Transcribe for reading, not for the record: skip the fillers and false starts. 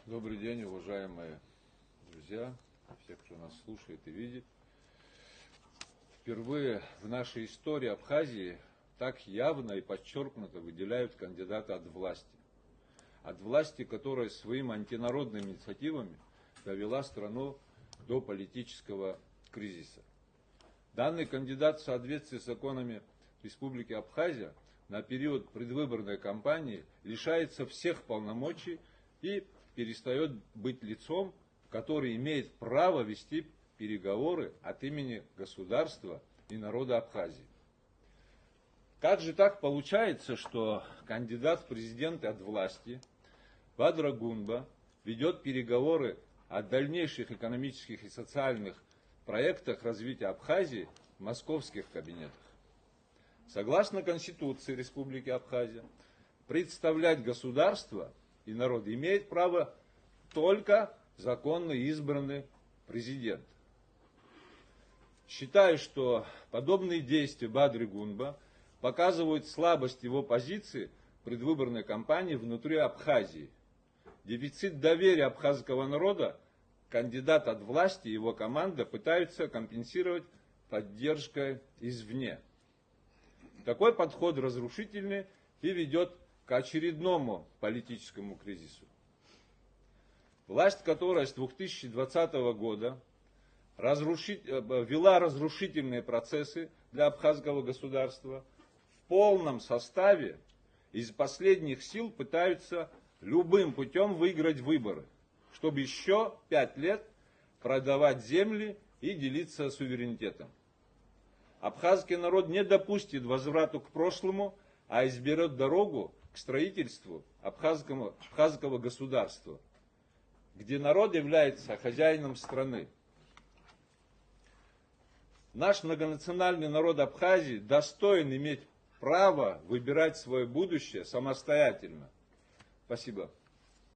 Добрый день, уважаемые друзья, все, кто нас слушает и видит. Впервые в нашей истории Абхазии так явно и подчеркнуто выделяют кандидата от власти. От власти, которая своими антинародными инициативами довела страну до политического кризиса. Данный кандидат в соответствии с законами Республики Абхазия на период предвыборной кампании лишается всех полномочий и перестает быть лицом, который имеет право вести переговоры от имени государства и народа Абхазии. Как же так получается, что кандидат в президенты от власти Бадра Гунба ведет переговоры о дальнейших экономических и социальных проектах развития Абхазии в московских кабинетах? Согласно Конституции Республики Абхазия, представлять государство и народ имеет право только законно избранный президент. Считаю, что подобные действия Бадры Гунба показывают слабость его позиции в предвыборной кампании внутри Абхазии. Дефицит доверия абхазского народа кандидат от власти и его команда пытаются компенсировать поддержкой извне. Такой подход разрушительный и ведет к очередному политическому кризису. Власть, которая с 2020 года вела разрушительные процессы для абхазского государства, в полном составе из последних сил пытаются любым путем выиграть выборы, чтобы еще 5 лет продавать земли и делиться суверенитетом. Абхазский народ не допустит возврату к прошлому, а изберет дорогу к строительству абхазского государства, где народ является хозяином страны. Наш многонациональный народ Абхазии достоин иметь право выбирать свое будущее самостоятельно. Спасибо.